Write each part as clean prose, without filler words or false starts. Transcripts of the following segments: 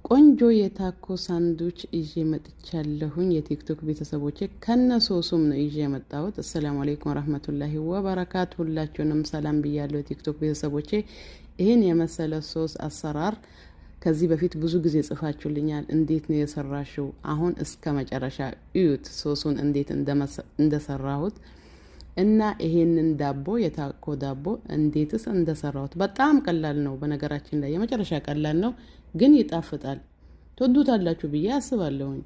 ቆንጆ የታኮ ሳንዱች ይዤ መጥቻለሁኝ። የቲክቶክ ቤተሰቦቼ ከነሶሱም ነው ይዤ መጣሁት። አሰላሙ አለይኩም ወራህመቱላሂ ወበረካቱ። ሁላችሁንም ሰላም ብያለሁ የቲክቶክ ቤተሰቦቼ። ይሄን የመሰለ ሶስ አሰራር ከዚህ በፊት ብዙ ጊዜ ጽፋችሁልኛል። እንዴት ነው የሰራሽው? አሁን እስከ መጨረሻ እዩት ሶሱን እንዴት እንደሰራሁት እና ይሄንን ዳቦ የታኮ ዳቦ እንዴትስ እንደሰራሁት። በጣም ቀላል ነው፣ በነገራችን ላይ የመጨረሻ ቀላል ነው፣ ግን ይጣፍጣል። ትወዱታላችሁ ብዬ አስባለሁኝ።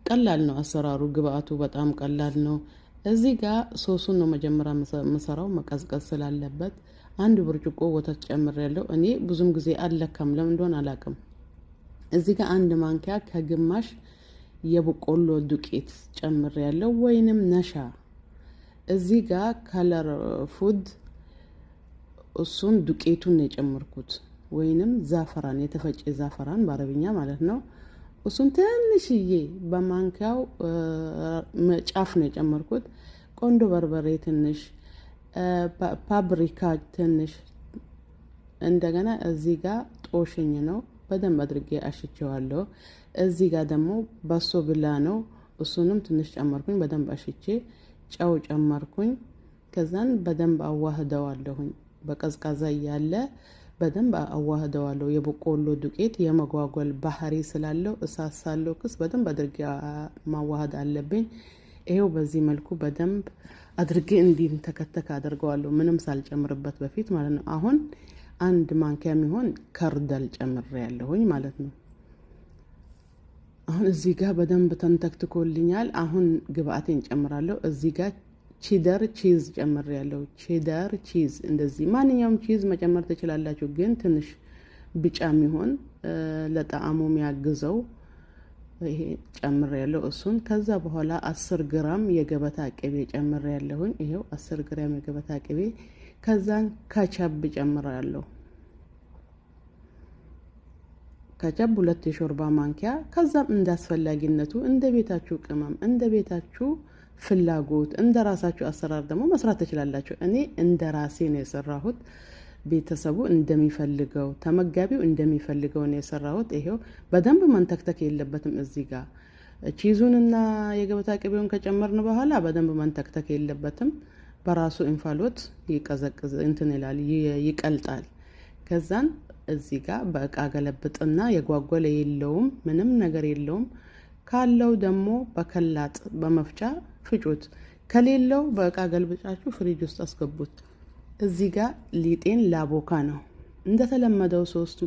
ቀላል ነው አሰራሩ፣ ግብአቱ በጣም ቀላል ነው። እዚህ ጋር ሶሱን ነው መጀመሪያ መሰራው፣ መቀዝቀዝ ስላለበት አንድ ብርጭቆ ወተት ጨምሬያለሁ። እኔ ብዙም ጊዜ አለካም፣ ለምን እንደሆነ አላውቅም። እዚህ ጋር አንድ ማንኪያ ከግማሽ የበቆሎ ዱቄት ጨምሬያለሁ፣ ወይንም ነሻ። እዚህ ጋር ከለር ፉድ እሱን ዱቄቱን ነው የጨመርኩት፣ ወይንም ዛፈራን፣ የተፈጨ ዛፈራን በአረብኛ ማለት ነው። እሱን ትንሽዬ በማንኪያው ጫፍ ነው የጨመርኩት። ቆንጆ በርበሬ ትንሽ፣ ፓብሪካ ትንሽ፣ እንደገና እዚህ ጋር ጦሽኝ ነው በደንብ አድርጌ አሽቼዋለሁ። እዚህ ጋር ደግሞ በሶ ብላ ነው፣ እሱንም ትንሽ ጨመርኩኝ በደንብ አሽቼ። ጨው ጨመርኩኝ። ከዛን በደንብ አዋህደዋለሁኝ። በቀዝቃዛ እያለ በደንብ አዋህደዋለሁ። የበቆሎ ዱቄት የመጓጓል ባህሪ ስላለው እሳት ሳለው ክስ በደንብ አድርጌ ማዋሃድ አለብኝ። ይሄው በዚህ መልኩ በደንብ አድርጌ እንዲንተከተክ አድርገዋለሁ፣ ምንም ሳልጨምርበት በፊት ማለት ነው። አሁን አንድ ማንኪያ የሚሆን ከርደል ጨምሬያለሁኝ ማለት ነው። አሁን እዚህ ጋር በደንብ ተንተክትኮልኛል። አሁን ግብአቴን ጨምራለሁ። እዚህ ጋር ቺደር ቺዝ ጨምሬያለሁ። ቺደር ቺዝ፣ እንደዚህ ማንኛውም ቺዝ መጨመር ትችላላችሁ፣ ግን ትንሽ ቢጫ የሚሆን ለጣዕሙ የሚያግዘው ይሄ ጨምሬያለሁ እሱን። ከዛ በኋላ 10 ግራም የገበታ ቅቤ ጨምሬያለሁኝ። ይሄው 10 ግራም የገበታ ቅቤ። ከዛን ካቻብ ጨምሬያለሁ። ካቻብ 2 የሾርባ ማንኪያ። ከዛም እንዳስፈላጊነቱ እንደ ቤታችሁ ቅመም፣ እንደ ቤታችሁ ፍላጎት፣ እንደ ራሳችሁ አሰራር ደግሞ መስራት ትችላላችሁ። እኔ እንደ ራሴ ነው የሰራሁት። ቤተሰቡ እንደሚፈልገው፣ ተመጋቢው እንደሚፈልገው ነው የሰራሁት። ይሄው በደንብ መንተክተክ የለበትም። እዚህ ጋር ቺዙንና የገበታ ቅቤውን ከጨመርን በኋላ በደንብ መንተክተክ የለበትም። በራሱ እንፋሎት ይቀዘቅዝ እንትን ይላል፣ ይቀልጣል። ከዛን እዚህ ጋር በእቃ ገለብጥና የጓጓለ የለውም፣ ምንም ነገር የለውም። ካለው ደግሞ በከላጥ በመፍጫ ፍጩት። ከሌለው በእቃ ገልብጫችሁ ፍሪጅ ውስጥ አስገቡት። እዚህ ጋር ሊጤን ላቦካ ነው እንደተለመደው ሶስቱ